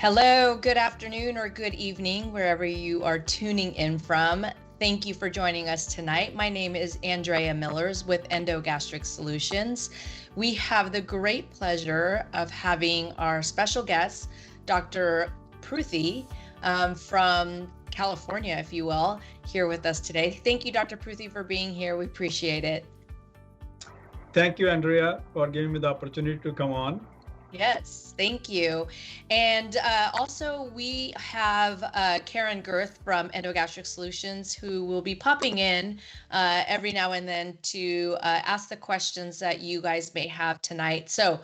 Hello, good afternoon or good evening, wherever you are tuning in from. Thank you for joining us tonight. My name is Andrea Millers with Endogastric Solutions. We have the great pleasure of having our special guest, Dr. Pruthi, from California, if you will, here with us today. Thank you, Dr. Pruthi, for being here. We appreciate it. Thank you, Andrea, for giving me the opportunity to come on. Yes, thank you. And also we have Karen Girth from Endogastric Solutions, who will be popping in every now and then to ask the questions that you guys may have tonight. So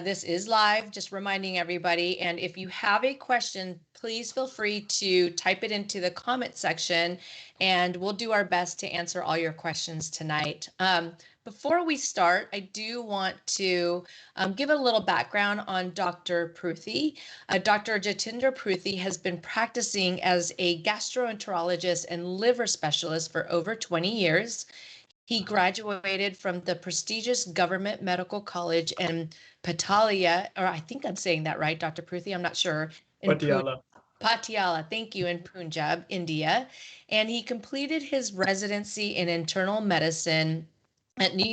this is live, just reminding everybody. And if you have a question, please feel free to type it into the comment section, and we'll do our best to answer all your questions tonight. Before we start, I do want to give a little background on Dr. Pruthi. Dr. Jatinder Pruthi has been practicing as a gastroenterologist and liver specialist for over 20 years. He graduated from the prestigious Government Medical College in Patiala, or I think I'm saying that right, Dr. Pruthi, I'm not sure. Patiala. Patiala, thank you, in Punjab, India. And he completed his residency in internal medicine at New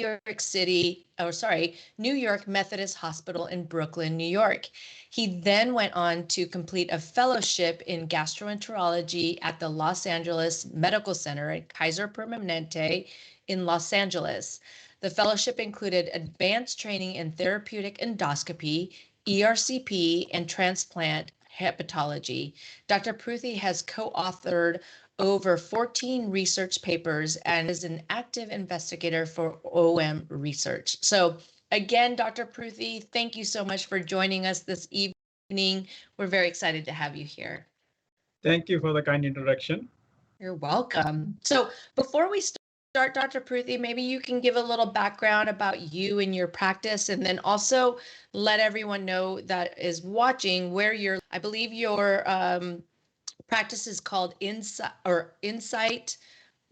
York Methodist Hospital in Brooklyn, New York. He then went on to complete a fellowship in gastroenterology at the Los Angeles Medical Center at Kaiser Permanente in Los Angeles. The fellowship included advanced training in therapeutic endoscopy, ERCP, and transplant hepatology. Dr. Pruthi has co-authored over 14 research papers and is an active investigator for OM research. So again, Dr. Pruthi, thank you so much for joining us this evening. We're very excited to have you here. Thank you for the kind introduction. You're welcome. So before we start, Dr. Pruthi, maybe you can give a little background about you and your practice, and then also let everyone know that is watching where I believe your practice is called Insight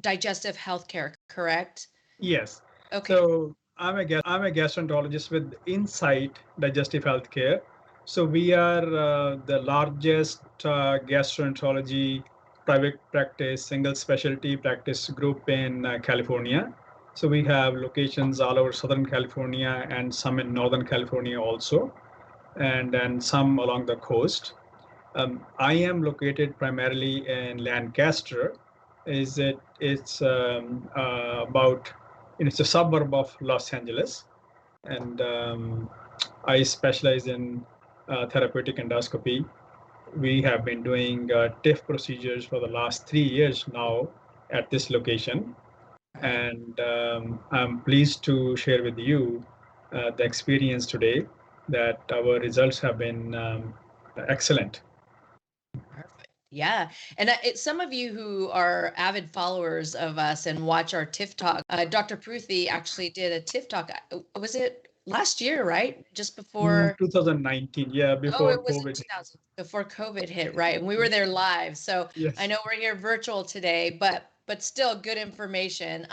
Digestive Healthcare, correct? Yes. Okay. So I'm a gastroenterologist with Insight Digestive Healthcare. So we are the largest gastroenterology private practice, single specialty practice group in California. So we have locations all over Southern California and some in Northern California also, and then some along the coast. I am located primarily in Lancaster. It's about, it's a suburb of Los Angeles, and I specialize in therapeutic endoscopy. We have been doing TIF procedures for the last 3 years now at this location, and I'm pleased to share with you the experience today that our results have been excellent. Perfect. Yeah. And some of you who are avid followers of us and watch our TIF Talk, Dr. Pruthi actually did a TIF Talk. Was it last year, right? Just before 2019, yeah, before it was COVID. 2000, before COVID hit, right? And we were there live. So Yes. I know we're here virtual today, but still good information.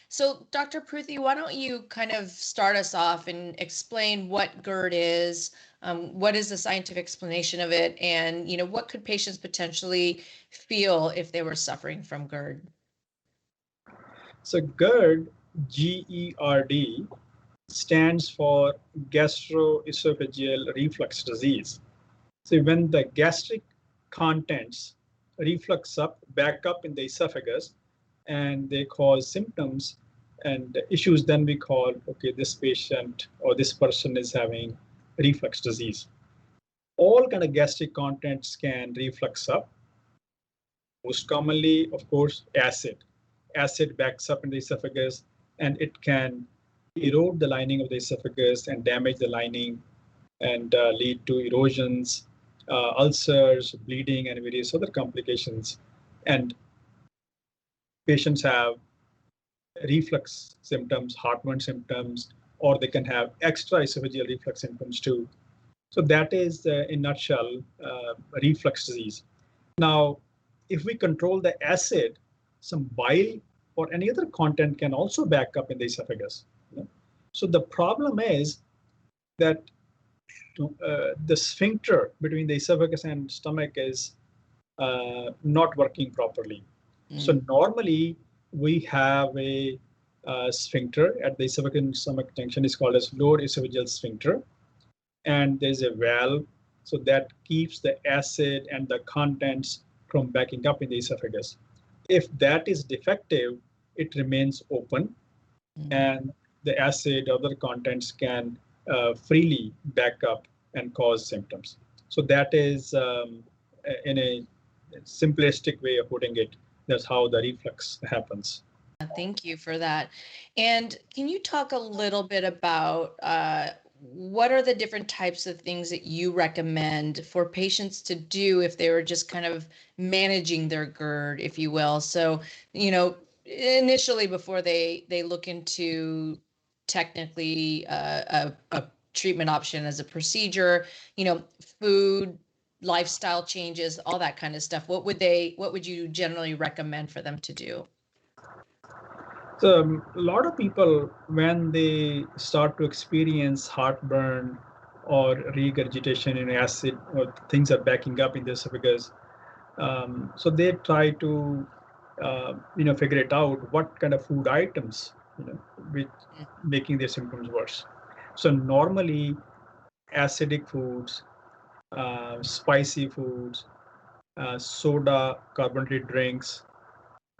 So Dr. Pruthi, why don't you kind of start us off and explain what GERD is, what is the scientific explanation of it, and what could patients potentially feel if they were suffering from GERD? So GERD, G-E-R-D, stands for gastroesophageal reflux disease. So when the gastric contents reflux back up in the esophagus, and they cause symptoms and issues, then we call, okay, this patient or this person is having reflux disease. All kind of gastric contents can reflux up. Most commonly, of course, acid. Acid backs up in the esophagus, and it can erode the lining of the esophagus and damage the lining and lead to erosions, ulcers, bleeding, and various other complications. And patients have reflux symptoms, heartburn symptoms, or they can have extra esophageal reflux symptoms too. So that is, in a nutshell, reflux disease. Now, if we control the acid, some bile or any other content can also back up in the esophagus. So the problem is that the sphincter between the esophagus and stomach is not working properly. So normally we have a sphincter at the esophagus and stomach junction is called as lower esophageal sphincter, and there's a valve so that keeps the acid and the contents from backing up in the esophagus. If that is defective, it remains open, and the acid or other contents can freely back up and cause symptoms. So that is, in a simplistic way of putting it, that's how the reflux happens. Thank you for that. And can you talk a little bit about what are the different types of things that you recommend for patients to do if they were just kind of managing their GERD, if you will? So, initially before they look into technically a treatment option as a procedure, food, lifestyle changes, all that kind of stuff. What would you generally recommend for them to do? So a lot of people, when they start to experience heartburn or regurgitation in acid, or things are backing up in the esophagus, so they try to, figure it out what kind of food items, with making their symptoms worse. So normally, acidic foods, spicy foods, soda, carbonated drinks,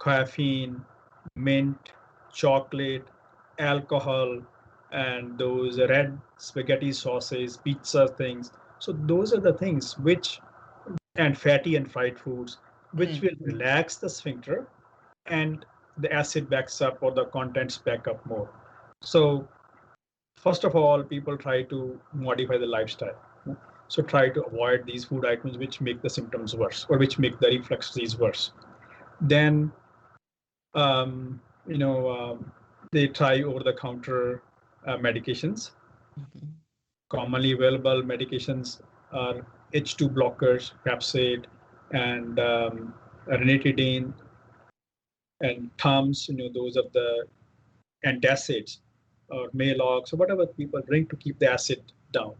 caffeine, mint, chocolate, alcohol, and those red spaghetti sauces, pizza things. So those are the things which, and fatty and fried foods, which will relax the sphincter and the acid backs up or the contents back up more. So first of all, people try to modify the lifestyle. So try to avoid these food items which make the symptoms worse or which make the reflux disease worse. Then they try over-the-counter medications. Commonly available medications are H2 blockers, Pepcid, and ranitidine, and Tums. Those are the antacids or Maalox or whatever people drink to keep the acid down.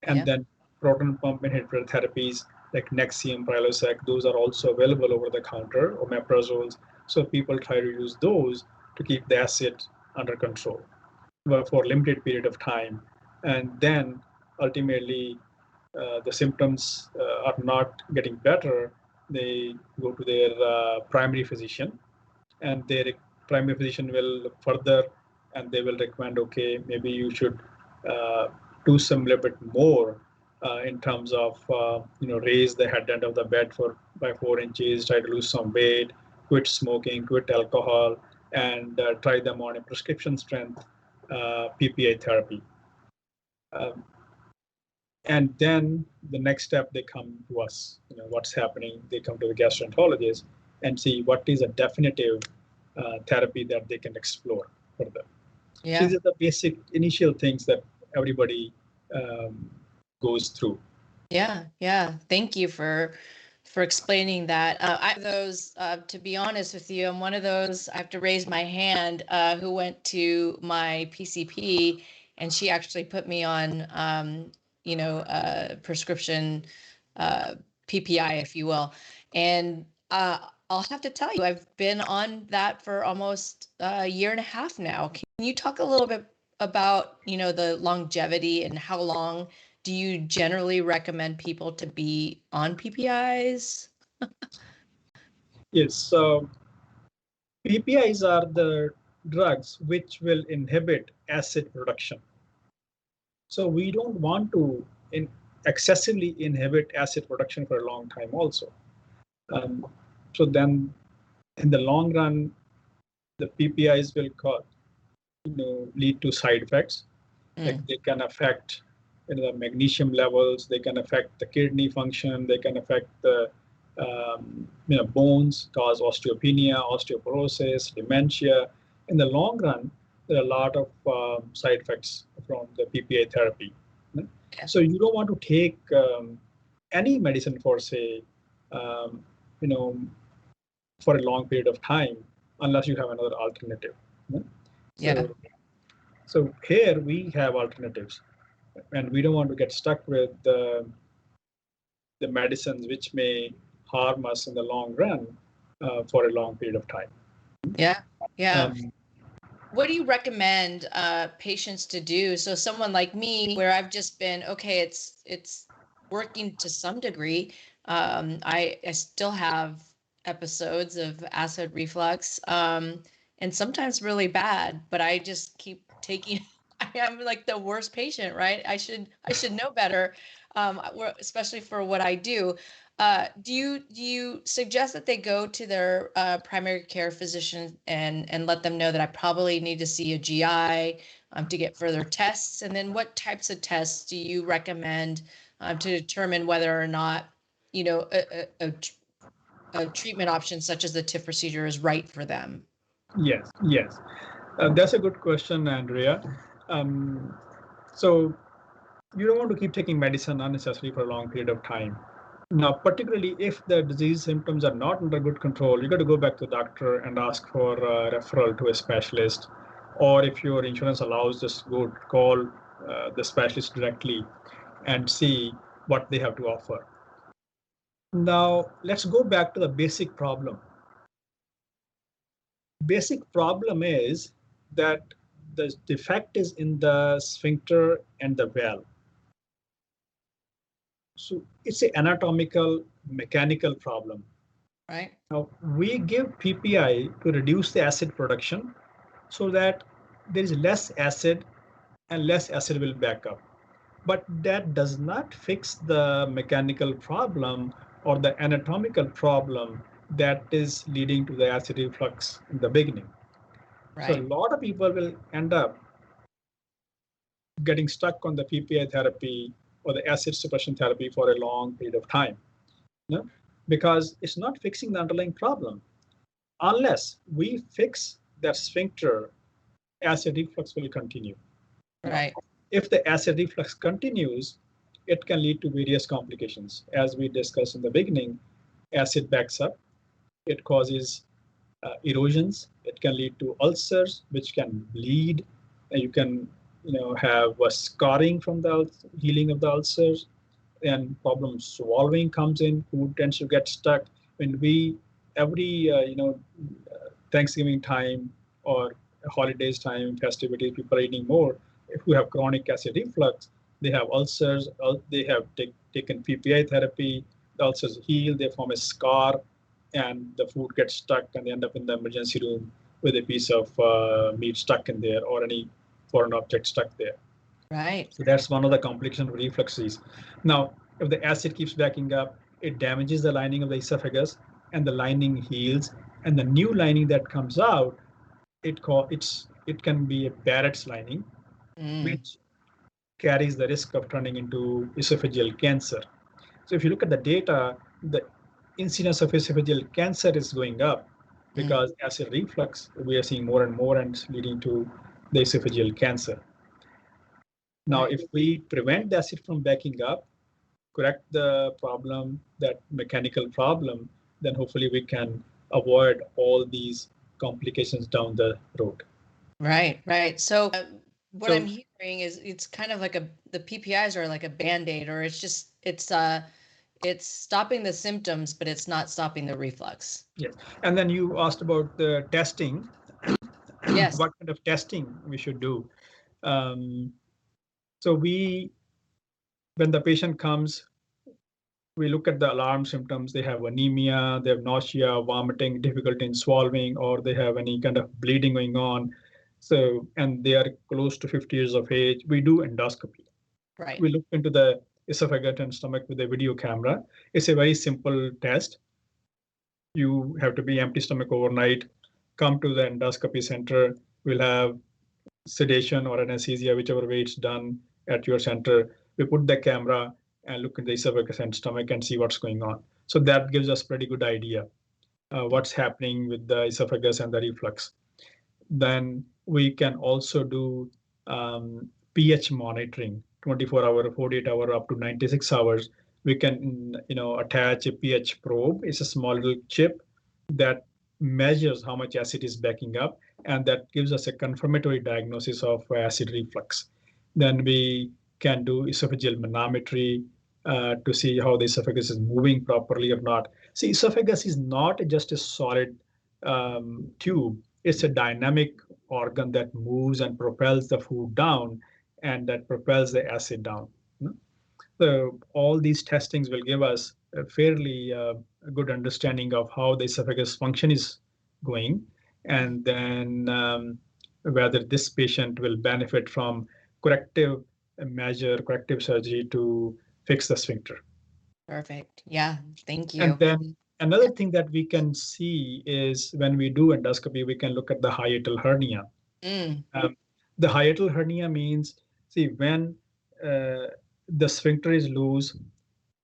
And then proton pump inhibitor therapies like Nexium, Prilosec, those are also available over the counter, or omeprazoles. So people try to use those to keep the acid under control for a limited period of time. And then ultimately, the symptoms are not getting better. They go to their primary physician, and their primary physician will look further and they will recommend, okay, maybe you should do some little bit more in terms of raise the head end of the bed by 4 inches, try to lose some weight, quit smoking, quit alcohol, and try them on a prescription strength PPI therapy. And then the next step, they come to us. What's happening? They come to the gastroenterologist and see what is a definitive therapy that they can explore further. Yeah. These are the basic initial things that everybody goes through. Yeah. Thank you for explaining that. To be honest with you, I'm one of those, I have to raise my hand, who went to my PCP, and she actually put me on, prescription PPI, if you will. And I'll have to tell you, I've been on that for almost a year and a half now. Can you talk a little bit about, the longevity and how long do you generally recommend people to be on PPIs? Yes, so PPIs are the drugs which will inhibit acid production. So we don't want to excessively inhibit acid production for a long time also. So then in the long run, the PPIs will lead to side effects. Like they can affect the magnesium levels, they can affect the kidney function, they can affect the bones, cause osteopenia, osteoporosis, dementia. In the long run, there are a lot of side effects from the PPI therapy. So you don't want to take any medicine for, say, for a long period of time unless you have another alternative. So here we have alternatives. and we don't want to get stuck with the medicines which may harm us in the long run for a long period of time. Yeah, yeah. Um, What do you recommend patients to do? So someone like me, where I've just been, okay, it's working to some degree. I still have episodes of acid reflux, and sometimes really bad, but I just keep taking. I am like the worst patient, right? I should know better, especially for what I do. Do you suggest that they go to their primary care physician and let them know that I probably need to see a GI to get further tests? And then what types of tests do you recommend to determine whether or not, a treatment option such as the TIF procedure is right for them? yes, yes. That's a good question, Andrea. Um, so you don't want to keep taking medicine unnecessarily for a long period of time. Now, particularly if the disease symptoms are not under good control, you got to go back to the doctor and ask for a referral to a specialist. Or if your insurance allows, just go call the specialist directly and see what they have to offer. Now, let's go back to the basic problem. Basic problem is that the defect is in the sphincter and the valve. So it's an anatomical, mechanical problem. Right. Now, we give PPI to reduce the acid production so that there is less acid and less acid will back up. But that does not fix the mechanical problem or the anatomical problem that is leading to the acid reflux in the beginning. So a Right. lot of people will end up getting stuck on the PPI therapy or the acid suppression therapy for a long period of time, you know, because it's not fixing the underlying problem. Unless we fix that sphincter, acid reflux will continue. Now, Right. if the acid reflux continues, it can lead to various complications. As we discussed in the beginning, acid backs up, it causes erosions, it can lead to ulcers, which can bleed, and you can have a scarring from the healing of the ulcers, and problem swallowing comes in. Food tends to get stuck. When we every Thanksgiving time or holidays time, festivities, people are eating more. If you have chronic acid reflux, they have ulcers. They have taken PPI therapy. The ulcers heal. They form a scar, and the food gets stuck, and they end up in the emergency room with a piece of meat stuck in there or any foreign object stuck there. Right. So that's one of the complications of reflux disease. Now, if the acid keeps backing up, it damages the lining of the esophagus, and the lining heals, and the new lining that comes out, it can be a Barrett's lining, Mm. which carries the risk of turning into esophageal cancer. So if you look at the data, the incidence of esophageal cancer is going up Mm. because acid reflux, we are seeing more and more, and it's leading to the esophageal cancer. Now, Right. if we prevent the acid from backing up, correct the problem, that mechanical problem, then hopefully we can avoid all these complications down the road. Right, right. So what I'm So hearing is it's kind of like the PPIs are like a band-aid, or it's stopping the symptoms, but it's not stopping the reflux. yes, and then you asked about the testing. Yes. What kind of testing we should do? Um, so when the patient comes, we look at the alarm symptoms. They have anemia, they have nausea, vomiting, difficulty in swallowing, or they have any kind of bleeding going on. So, and they are close to 50 years of age. We do endoscopy. Right. We look into the esophagus and stomach with a video camera. It's a very simple test. You have to be empty stomach overnight, come to the endoscopy center. We'll have sedation or anesthesia, whichever way it's done at your center. We put the camera and look at the esophagus and stomach and see what's going on. So that gives us pretty good idea what's happening with the esophagus and the reflux. Then we can also do pH monitoring, 24-hour, 48-hour, up to 96 hours. We can attach a pH probe. It's a small little chip that measures how much acid is backing up, and that gives us a confirmatory diagnosis of acid reflux. Then we can do esophageal manometry to see how the esophagus is moving properly or not. See, esophagus is not just a solid tube. It's a dynamic organ that moves and propels the food down and that propels the acid down. So all these testings will give us a fairly good understanding of how the esophagus function is going, and then whether this patient will benefit from corrective corrective surgery to fix the sphincter. Perfect. Yeah. Thank you. And then another thing that we can see is when we do endoscopy, we can look at the hiatal hernia. The hiatal hernia means, see, when the sphincter is loose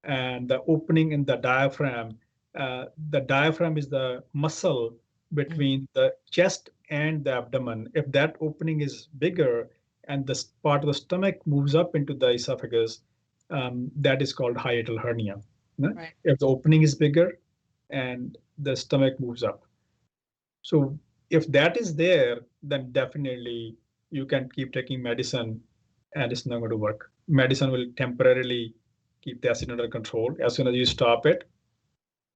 and the opening in the diaphragm is the muscle between the chest and the abdomen. If that opening is bigger and the part of the stomach moves up into the esophagus, that is called hiatal hernia. Right. If the opening is bigger and the stomach moves up. So if that is there, then definitely you can keep taking medicine and it's not going to work. Medicine will temporarily keep the acid under control. As soon as you stop it,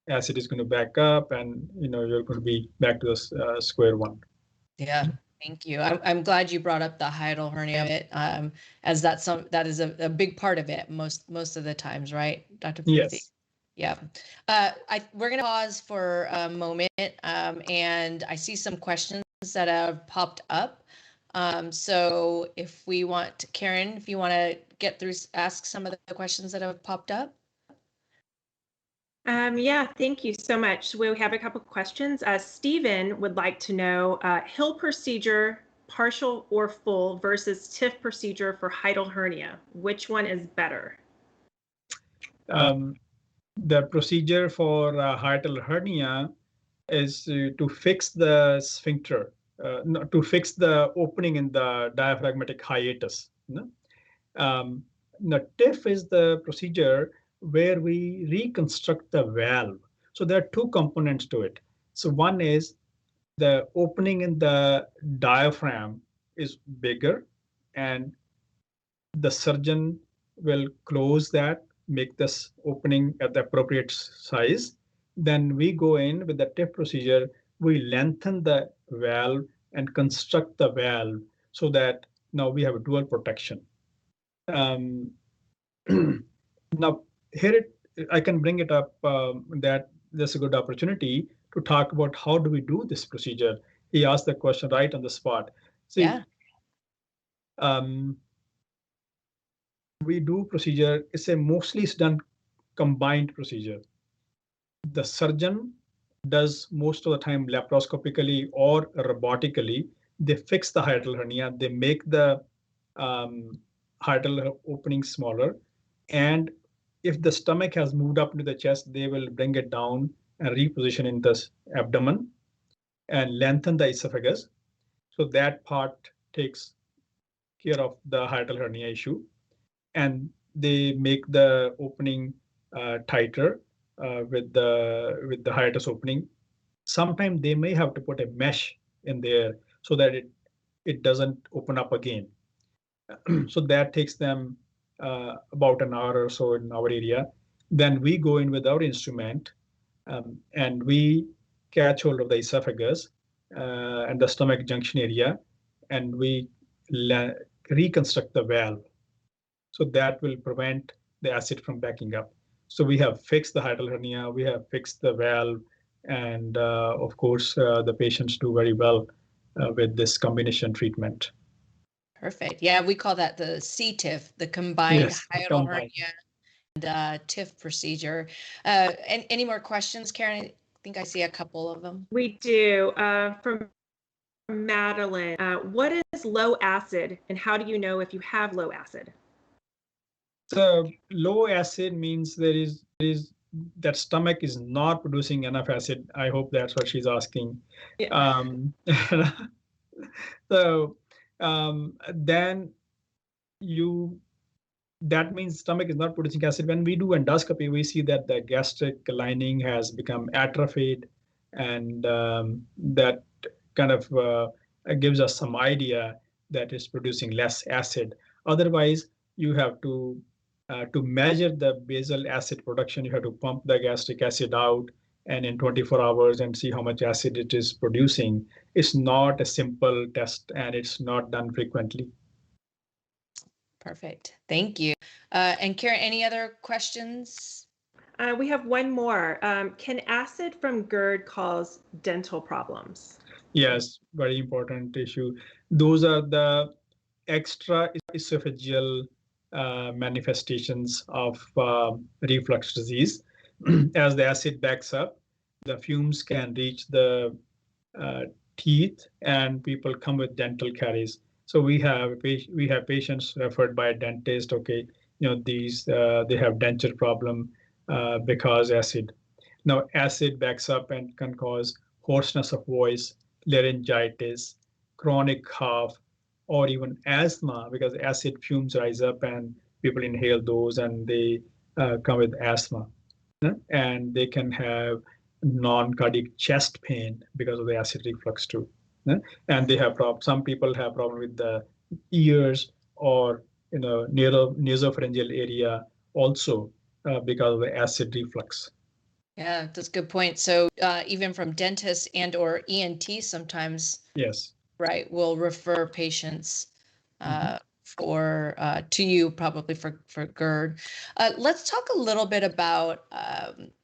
acid is going to back up and you're going to be back to the square one. Yeah. Thank you. I'm glad you brought up the hiatal hernia, as that is a big part of it most of the times, right, Dr. Pruthi? Yes. Yeah. We're going to pause for a moment, and I see some questions that have popped up. So if we want, Karen, if you want to get through, ask some of the questions that have popped up. Yeah, thank you so much. We have a couple questions. Stephen would like to know Hill procedure, partial or full versus TIF procedure for hiatal hernia. Which one is better? The procedure for hiatal hernia is to fix the sphincter, to fix the opening in the diaphragmatic hiatus. The TIF is the procedure where we reconstruct the valve. So there are two components to it. So one is the opening in the diaphragm is bigger, and the surgeon will close that, make this opening at the appropriate size. Then we go in with the TIF procedure, we lengthen the valve and construct the valve so that now we have a dual protection. Now, I can bring it up that there's a good opportunity to talk about how do we do this procedure. He asked the question right on the spot. See, yeah. We do procedure. Mostly it's done combined procedure. The surgeon does most of the time laparoscopically or robotically. They fix the hiatal hernia. They make the hiatal opening smaller, and if the stomach has moved up into the chest, they will bring it down and reposition in the abdomen and lengthen the esophagus. So that part takes care of the hiatal hernia issue. And they make the opening tighter with the hiatus opening. Sometimes they may have to put a mesh in there so that it doesn't open up again. So that takes them about an hour or so in our area. Then we go in with our instrument and we catch hold of the esophagus and the stomach junction area, and we reconstruct the valve. So that will prevent the acid from backing up. So we have fixed the hiatal hernia, we have fixed the valve, and of course, the patients do very well with this combination treatment. Perfect. Yeah, we call that the CTIF, the combined hiatal hernia and TIF procedure. And any more questions, Karen? I think I see a couple of them. We do. From Madeline, what is low acid, and how do you know if you have low acid? So low acid means there is that stomach is not producing enough acid. I hope that's what she's asking. Yeah. So then that means stomach is not producing acid. When we do endoscopy, we see that the gastric lining has become atrophied, and that kind of gives us some idea that it's producing less acid. Otherwise, you have to measure the basal acid production, you have to pump the gastric acid out and in 24 hours and see how much acid it is producing. It's not a simple test and it's not done frequently. Perfect. Thank you. And Karen, any other questions? We have one more. Can acid from GERD cause dental problems? Yes, very important issue. Those are the extra esophageal manifestations of reflux disease. As the acid backs up, the fumes can reach the teeth and people come with dental caries. So we have patients referred by a dentist. Okay, these they have denture problem because acid. Now acid backs up and can cause hoarseness of voice, laryngitis, chronic cough, or even asthma because acid fumes rise up and people inhale those and they come with asthma. And they can have non-cardiac chest pain because of the acid reflux too. And they have some people have problem with the ears or nasopharyngeal area also because of the acid reflux. Yeah, that's a good point. So even from dentists and or ENT sometimes, yes, right, will refer patients to you probably for GERD. Let's talk a little bit about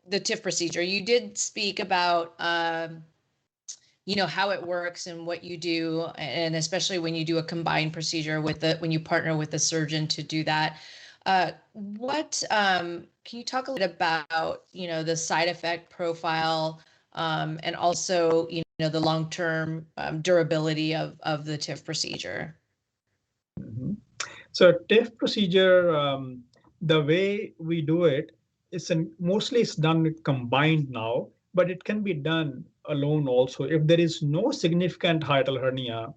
the TIF procedure. You did speak about how it works and what you do, and especially when you do a combined procedure when you partner with a surgeon to do that. Can you talk a little bit about the side effect profile and also the long-term durability of the TIF procedure? So TIF procedure, the way we do it, mostly it's done combined now, but it can be done alone also. If there is no significant hiatal hernia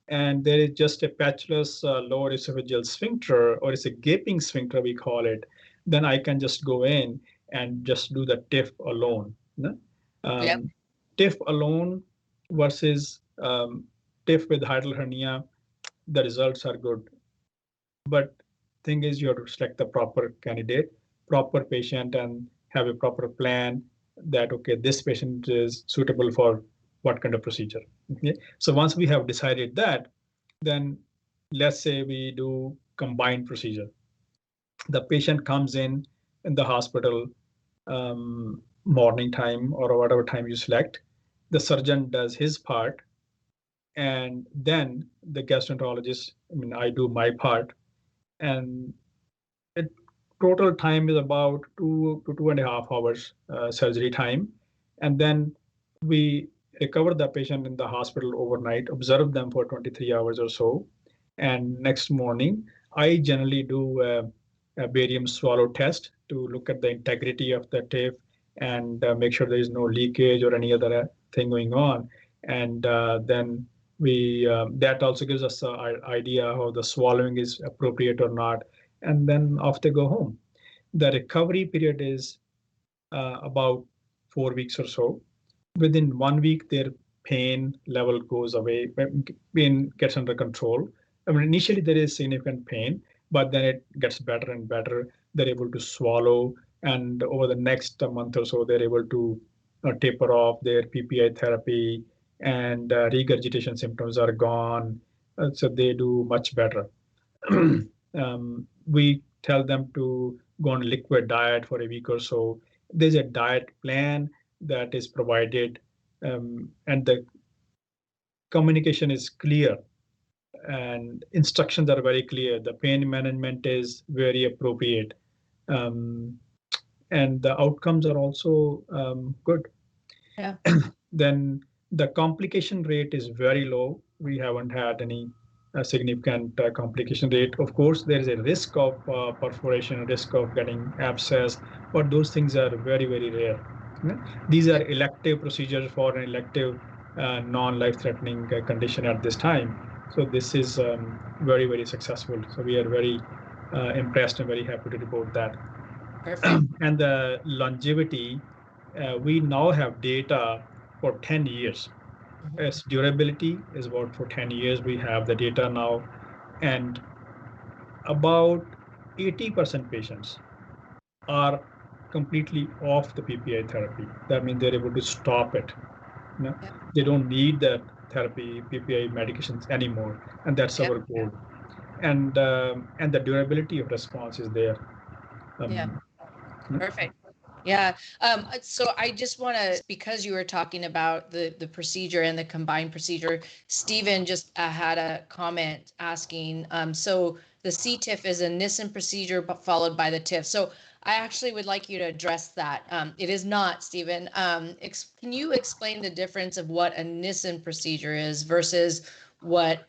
and there is just a patulous lower esophageal sphincter, or it's a gaping sphincter, we call it, then I can just go in and just do the TIF alone. Yep. TIF alone versus TIF with hiatal hernia, the results are good. But thing is, you have to select the proper candidate, proper patient, and have a proper plan that, okay, this patient is suitable for what kind of procedure. Okay? So once we have decided that, then let's say we do combined procedure. The patient comes in the hospital morning time or whatever time you select. The surgeon does his part, and then the gastroenterologist, I do my part, and it total time is about 2 to 2.5 hours surgery time, and then we recover the patient in the hospital overnight, observe them for 23 hours or so, and next morning I generally do a barium swallow test to look at the integrity of the TIF and make sure there is no leakage or any other thing going on, and then that also gives us an idea how the swallowing is appropriate or not, and then off they go home. The recovery period is about 4 weeks or so. Within 1 week, their pain level goes away, pain gets under control. Initially there is significant pain, but then it gets better and better. They're able to swallow, and over the next month or so, they're able to taper off their PPI therapy, and regurgitation symptoms are gone. So they do much better. We tell them to go on a liquid diet for a week or so. There's a diet plan that is provided, and the communication is clear and instructions are very clear. The pain management is very appropriate, and the outcomes are also good. Yeah. Then the complication rate is very low. We haven't had any significant complication rate. Of course, there is a risk of perforation, risk of getting abscess, but those things are very, very rare. These are elective procedures for an elective non-life-threatening condition at this time. So this is very, very successful. So we are very impressed and very happy to report that. Perfect. And the longevity, we now have data for 10 years. Its durability is about for 10 years. We have the data now, and about 80% patients are completely off the PPI therapy. That means they're able to stop it. You know? Yeah. They don't need the therapy, PPI medications anymore, and that's Yeah. our goal. And the durability of response is there. Yeah. Perfect. Yeah. So I just want to, because you were talking about the procedure and the combined procedure, Stephen just had a comment asking, so the CTIF is a Nissen procedure followed by the TIF. So I actually would like you to address that. It is not, Stephen. Can you explain the difference of what a Nissen procedure is versus what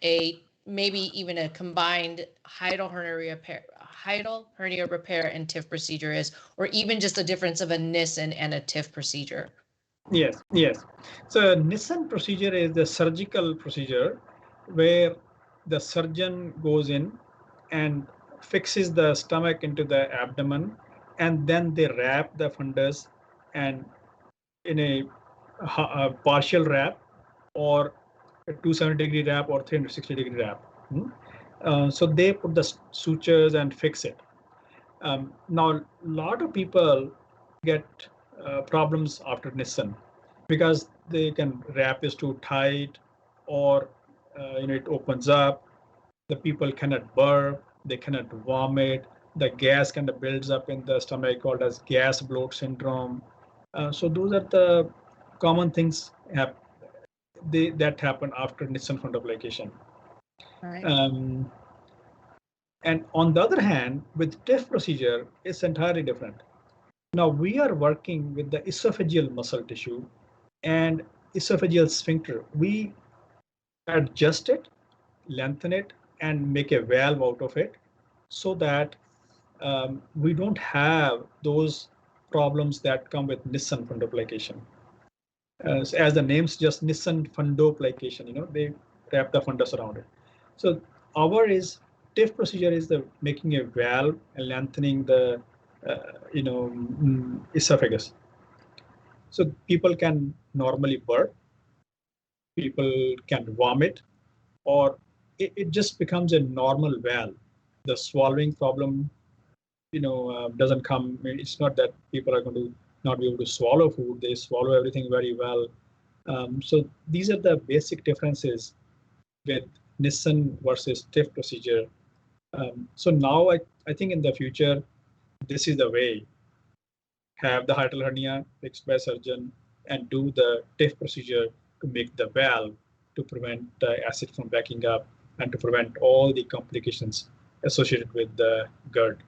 maybe even a combined hiatal hernia repair and TIF procedure is, or even just the difference of a Nissen and a TIF procedure? Yes, yes. So Nissen procedure is the surgical procedure where the surgeon goes in and fixes the stomach into the abdomen, and then they wrap the fundus and in a partial wrap or a 270-degree wrap or 360-degree wrap. So they put the sutures and fix it. Now, a lot of people get problems after Nissen because they can wrap is too tight, or it opens up. The people cannot burp, they cannot vomit. The gas kind of builds up in the stomach called as gas bloat syndrome. So those are the common things that happen after Nissen fundoplication. All right. And on the other hand, with TIF procedure, it's entirely different. Now we are working with the esophageal muscle tissue and esophageal sphincter. We adjust it, lengthen it, and make a valve out of it so that we don't have those problems that come with Nissen fundoplication. As the name suggests, Nissen fundoplication, they wrap the fundus around it. So our TIF procedure is the making a valve and lengthening the esophagus. So people can normally burp, people can vomit, or it just becomes a normal valve. The swallowing problem, doesn't come. It's not that people are going to not be able to swallow food. They swallow everything very well. So these are the basic differences with Nissen versus TIF procedure. So now I think in the future, this is the way. Have the hiatal hernia fixed by a surgeon and do the TIF procedure to make the valve to prevent acid from backing up and to prevent all the complications associated with the GERD.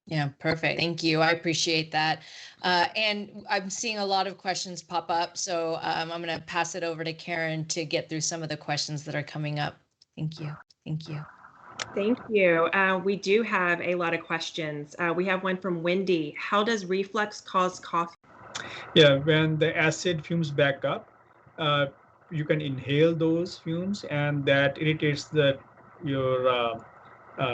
Yeah, perfect. Thank you. I appreciate that. And I'm seeing a lot of questions pop up, so I'm going to pass it over to Karen to get through some of the questions that are coming up. Thank you. Thank you. Thank you. We do have a lot of questions. We have one from Wendy. How does reflux cause cough? Yeah, when the acid fumes back up, you can inhale those fumes, and that irritates your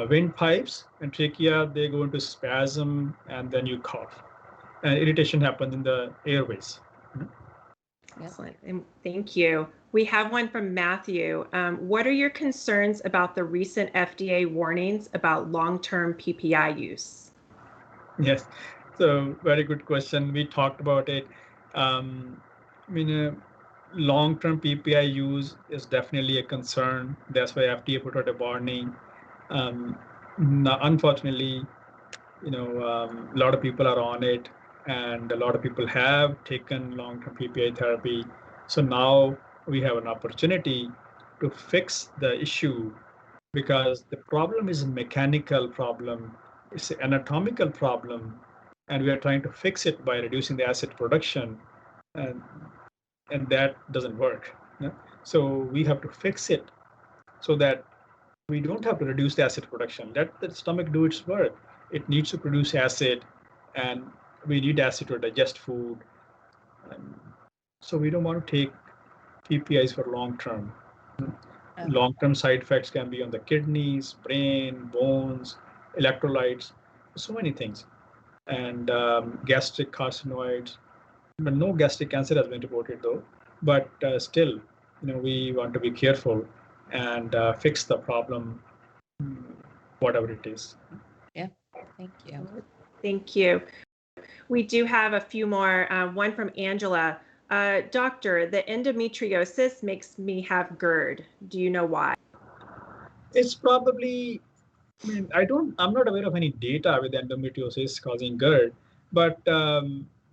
windpipes and trachea. They go into spasm, and then you cough. And irritation happens in the airways. Excellent. And thank you. We have one from Matthew. What are your concerns about the recent FDA warnings about long-term PPI use? Yes, so very good question. We talked about it. Long-term PPI use is definitely a concern. That's why FDA put out a warning. Unfortunately, a lot of people are on it, and a lot of people have taken long-term PPI therapy. So now we have an opportunity to fix the issue, because the problem is a mechanical problem, it's an anatomical problem, and we are trying to fix it by reducing the acid production, and that doesn't work. So we have to fix it so that we don't have to reduce the acid production. Let the stomach do its work. It needs to produce acid, and we need acid to digest food. So we don't want to take PPIs for long term. Long-term side effects can be on the kidneys, brain, bones, electrolytes, so many things, and gastric carcinoids. But no gastric cancer has been reported though. But still, we want to be careful and fix the problem, whatever it is. Yeah. Thank you. Thank you. We do have a few more, one from Angela. Doctor, the endometriosis makes me have GERD. Do you know why? It's probably, I'm not aware of any data with endometriosis causing GERD, but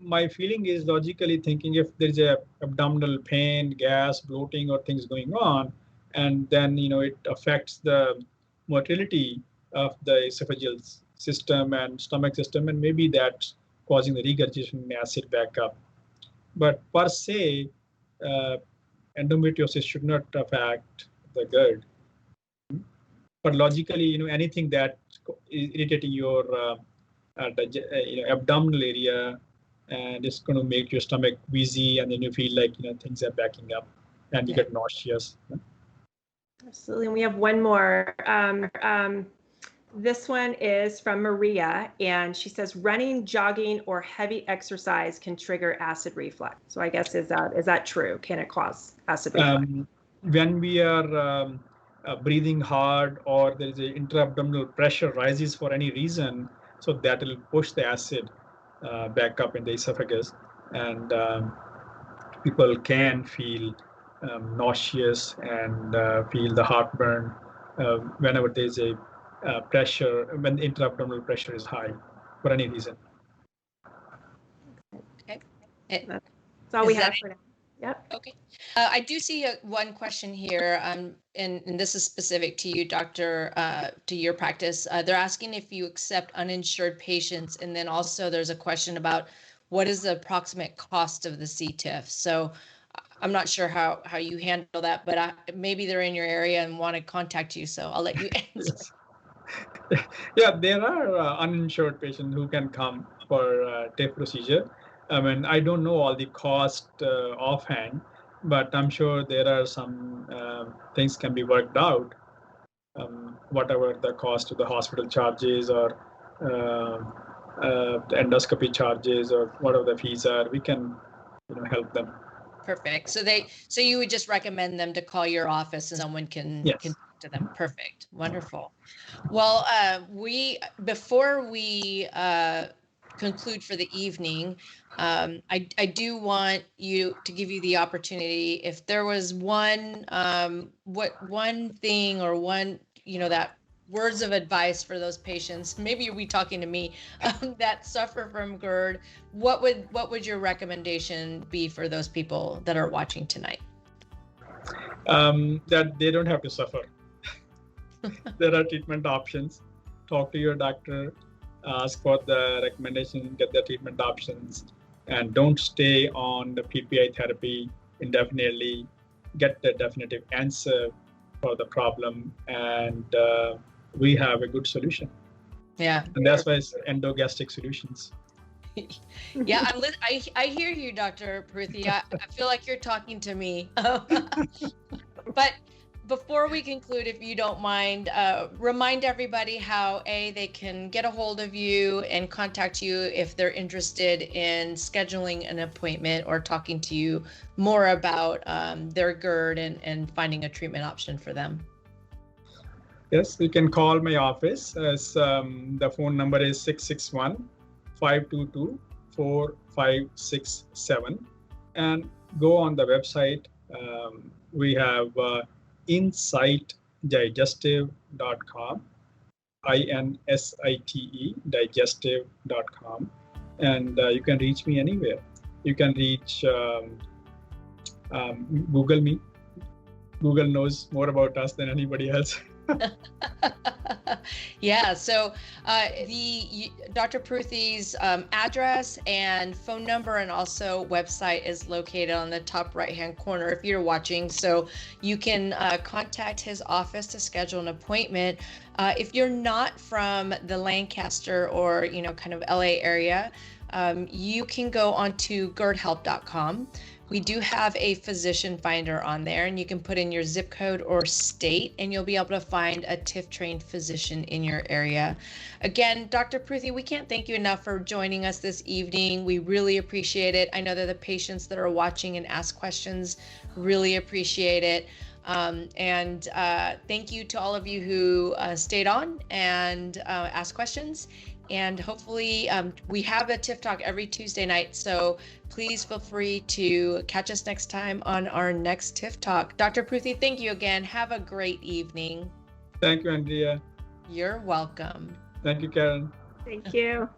my feeling is logically thinking if there's a abdominal pain, gas, bloating, or things going on, and then it affects the motility of the esophageal system and stomach system, and maybe that's causing the regurgitation acid back up. But per se, endometriosis should not affect the GERD. But logically, anything that is irritating your abdominal area, and it's going to make your stomach wheezy, and then you feel like things are backing up, and you get nauseous. Absolutely. And we have one more. This one is from Maria, and she says running, jogging, or heavy exercise can trigger acid reflux. So I guess is that true? Can it cause acid reflux? When we are breathing hard, or there is a intra-abdominal pressure rises for any reason, so that will push the acid back up in the esophagus, and people can feel nauseous and feel the heartburn whenever there's a pressure, when the intra-abdominal pressure is high for any reason. Okay. That's all we have for now. Yep. Okay. I do see one question here, and this is specific to you, Doctor, to your practice. They're asking if you accept uninsured patients, and then also there's a question about what is the approximate cost of the CTIF. So I'm not sure how you handle that, but maybe they're in your area and want to contact you, so I'll let you answer. Yes. Yeah, there are uninsured patients who can come for TIF procedure. I don't know all the cost offhand, but I'm sure there are some things can be worked out. Whatever the cost of the hospital charges, or the endoscopy charges, or whatever the fees are, we can help them. Perfect. So you would just recommend them to call your office, and someone can talk to them. Perfect. Wonderful. Well, before we conclude for the evening, I do want you to give you the opportunity, if there was one thing or one, that words of advice for those patients, maybe you'll be talking to me, that suffer from GERD, what would your recommendation be for those people that are watching tonight? That they don't have to suffer. There are treatment options. Talk to your doctor, ask for the recommendation, get the treatment options, and don't stay on the PPI therapy indefinitely. Get the definitive answer for the problem, and we have a good solution. Yeah. And that's why it's endogastric solutions. Yeah, I hear you, Dr. Pruthi. I feel like you're talking to me. But before we conclude, if you don't mind, remind everybody how they can get a hold of you and contact you if they're interested in scheduling an appointment or talking to you more about their GERD and finding a treatment option for them. Yes, you can call my office. The phone number is 661-522-4567, and go on the website. We have insightdigestive.com, INSITE digestive.com, and you can reach me anywhere. You can reach Google me. Google knows more about us than anybody else. Yeah, so Dr. Pruthi's address and phone number and also website is located on the top right-hand corner if you're watching. So you can contact his office to schedule an appointment. If you're not from the Lancaster or kind of LA area, you can go onto GERDhelp.com. We do have a physician finder on there, and you can put in your zip code or state, and you'll be able to find a TIF-trained physician in your area. Again, Dr. Pruthi, we can't thank you enough for joining us this evening. We really appreciate it. I know that the patients that are watching and ask questions really appreciate it. And thank you to all of you who stayed on and asked questions. And hopefully we have a TIF Talk every Tuesday night. So please feel free to catch us next time on our next TIF Talk. Dr. Pruthi, thank you again. Have a great evening. Thank you, Andrea. You're welcome. Thank you, Karen. Thank you.